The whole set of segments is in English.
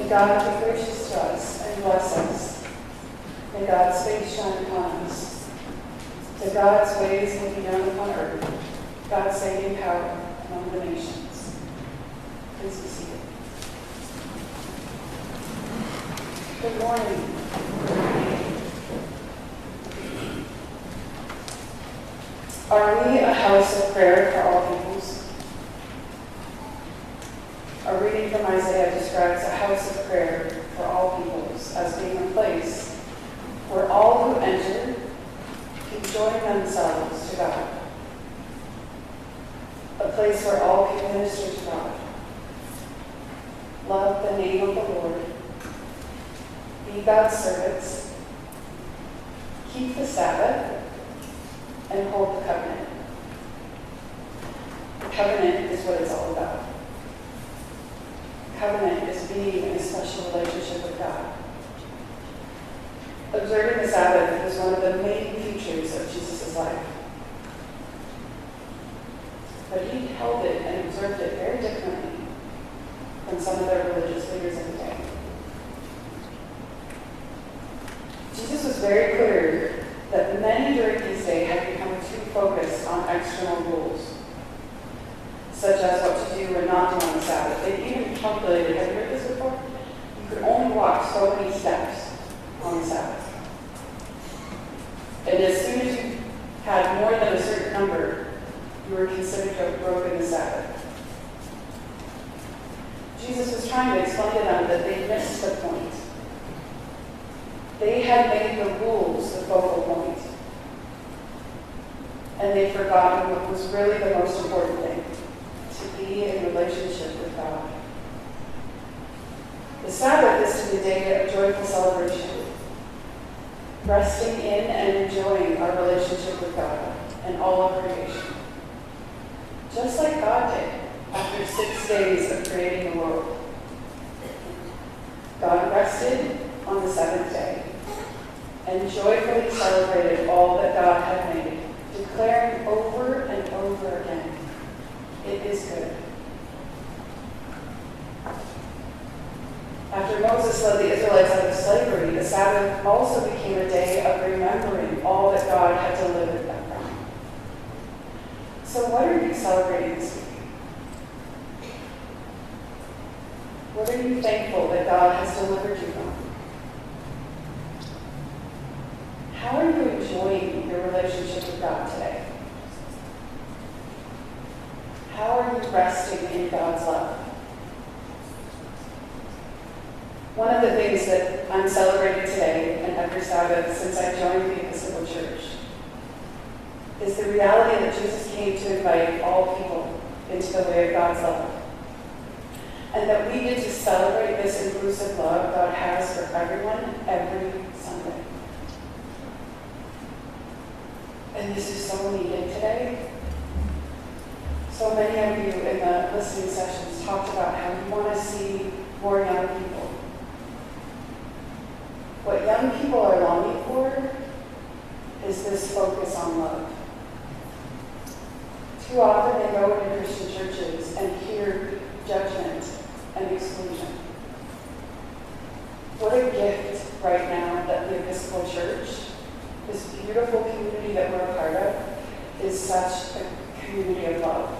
God be gracious to us and bless us. May God's face shine upon us. That God's ways will be known upon earth. God's saving power among the nations. Please be seated. Good morning. Are we a house of prayer for all peoples? A reading from Isaiah describes a house of prayer for all peoples as being a place where all who enter can join themselves to God. A place where all can minister to God. Love the name of the Lord. Be God's servants. Keep the Sabbath. And hold the covenant. The covenant is what it's all about. Covenant is being in a special relationship with God. Observing the Sabbath was one of the main features of Jesus' life. But he held it and observed it very differently from some of their religious leaders of the day. Jesus was very clear that many during his day had become too focused on external rules, such as what to do and not do on the Sabbath. They even calculated, have you heard this before? You could only walk so many steps on the Sabbath. And as soon as you had more than a certain number, you were considered to have broken the Sabbath. Jesus was trying to explain to them that they missed the point. They had made the rules the focal point. And they'd forgotten what was really the most important thing, to be in relationship with God. The Sabbath is to be a day of joyful celebration, resting in and enjoying our relationship with God and all of creation. Just like God did after 6 days of creating the world. God rested on the seventh day and joyfully celebrated all that God had made, declaring over and over again, it is good. After Moses led the Israelites out of slavery, the Sabbath also became a day of remembering all that God had delivered them from. So what are you celebrating this week? What are you thankful that God has delivered you from? How are you enjoying your relationship with God today? How are you resting in God's love? One of the things that I'm celebrating today and every Sabbath since I joined the Episcopal Church is the reality that Jesus came to invite all people into the way of God's love. And that we get to celebrate this inclusive love God has for everyone every Sunday. And this is so needed today. So many of you in the listening sessions talked about how you want to see more young people. What young people are longing for is this focus on love. Too often they go into Christian churches and hear judgment and exclusion. What a gift right now that the Episcopal Church, this beautiful community that we're a part of, is such a community of love.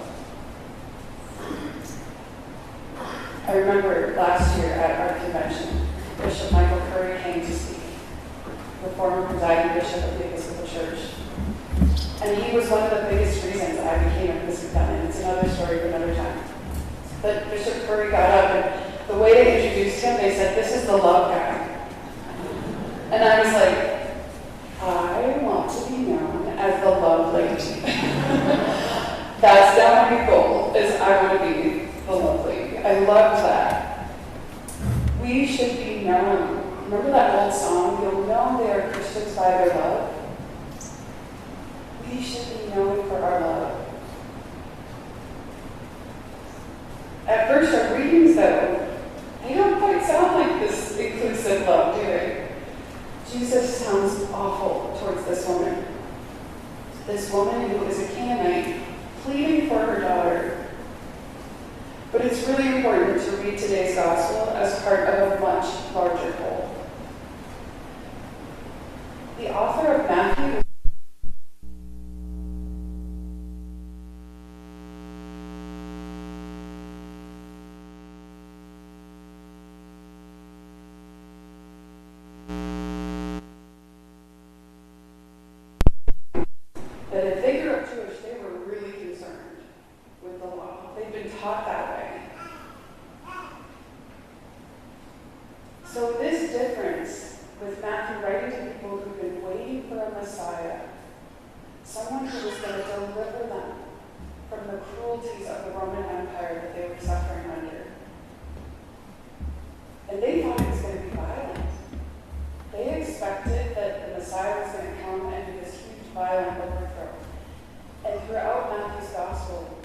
I remember last year at our convention, Bishop Michael Curry came to speak, the former presiding bishop of the Episcopal Church. And he was one of the biggest reasons I became a Episcopalian. It's another story for another time. But Bishop Curry got up, and the way they introduced him, they said, "This is the love guy." And I was like, I want to be known as the love lady. That's now my goal, is I want to be the love lady. I love that. We should be known. Remember that old song, "You'll know they are Christians by their love"? We should be known for our love. At first, our readings, though, they don't quite sound like this inclusive love, do they? Jesus sounds awful towards this woman. This woman who is a Canaanite, pleading for her daughter. But it's really important to read today's gospel as part of a much larger whole. The author of Matthew that if they grew up Jewish, they were really concerned with the law. They'd been taught that way. So this difference with Matthew writing to people who've been waiting for a Messiah, someone who was going to deliver them from the cruelties of the Roman Empire that they were suffering under. And they thought it was going to be violent. They expected that the Messiah was going to come and do this huge violent overthrow. And throughout Matthew's gospel,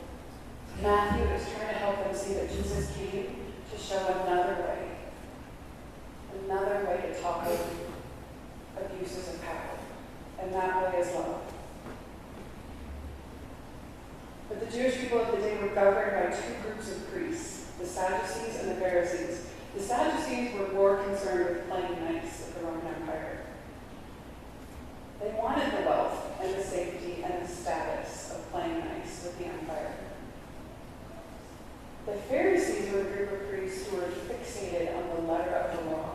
Matthew is trying to help them see that Jesus came to show another way to talk about abuses of power. And that way is love. But the Jewish people of the day were governed by two groups of priests, the Sadducees and the Pharisees. The Sadducees were more concerned with playing nice with the Roman Empire. They wanted the wealth and the safety and the status of playing nice with the empire. The Pharisees were a group of priests who were fixated on the letter of the law.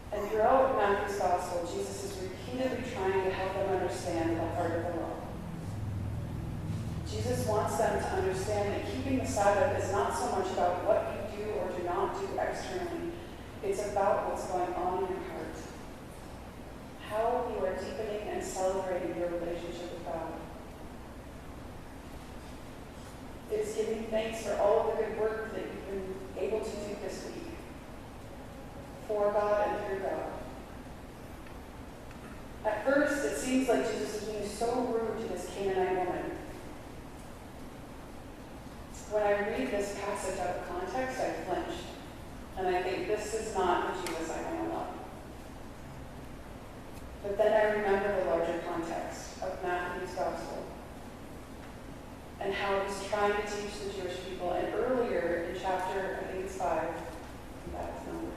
And throughout Matthew's gospel, Jesus is repeatedly trying to help them understand the heart of the law. Jesus wants them to understand that keeping the Sabbath is not so much about what you do or do not do externally. It's about what's going on in your heart. How you are deepening and celebrating your relationship with God. It's giving thanks for all of the good work that you've been able to do this week. For God and through God. At first, it seems like Jesus is being so rude to this Canaanite woman. When I read this passage out of context, I flinch. And I think this is not the Jesus I know and love. But then I remember the larger context of Matthew's gospel and how he's trying to teach the Jewish people. And earlier in chapter, I think it's 5, that's numbers.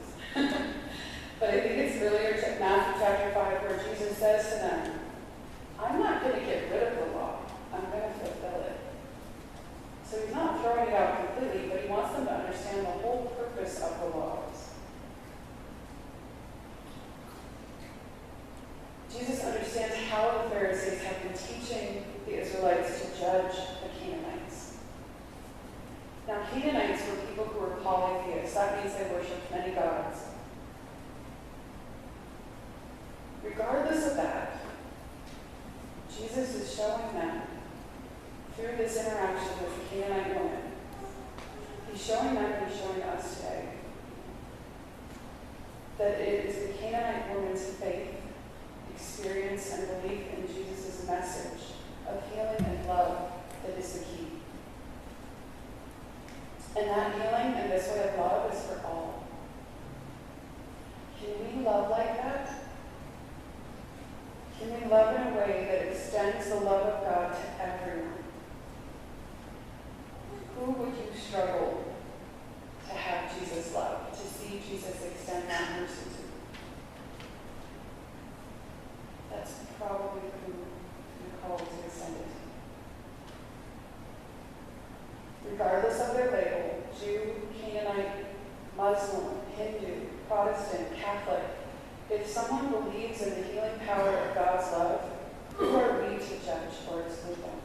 But I think it's earlier in Matthew chapter 5 where Jesus says to them, I'm not going to get rid of the law. I'm going to fulfill it. So he's not throwing it out completely, but he wants them to understand the whole purpose of the laws. Jesus understands how the Pharisees have been teaching the Israelites to judge the Canaanites. Now, Canaanites were people who were polytheists. That means they worshipped many gods. Regardless of that, Jesus is showing them, through this interaction with the Canaanite woman, he's showing them and he's showing us today that it is the Canaanite woman's faith, experience, and belief in Jesus' message of healing and love that is the key. And that healing and this way of love is for all. Can we love like that? Can we love in a way that extends the love of God to everyone? Who would you struggle to have Jesus love, to see Jesus extend that mercy to? That's probably who you're called to extend it to. Regardless of their label, Jew, Canaanite, Muslim, Hindu, Protestant, Catholic, if someone believes in the healing power of God's love, who are we to judge or exclude them?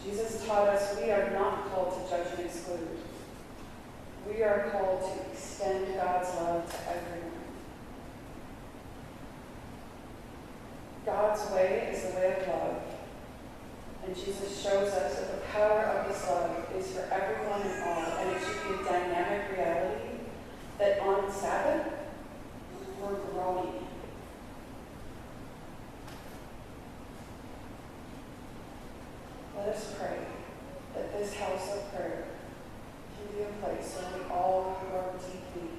Jesus taught us we are not called to judge and exclude. We are called to extend God's love to everyone. God's way is the way of love. And Jesus shows us that the power of this love is for everyone and all, and it should be a dynamic reality that on the Sabbath, we're growing. Let us pray that this house of prayer can be a place where we all grow deeply,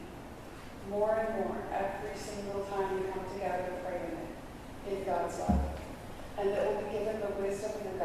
more and more, every single time we come together to pray in it, in God's love. And that we'll be given the wisdom and the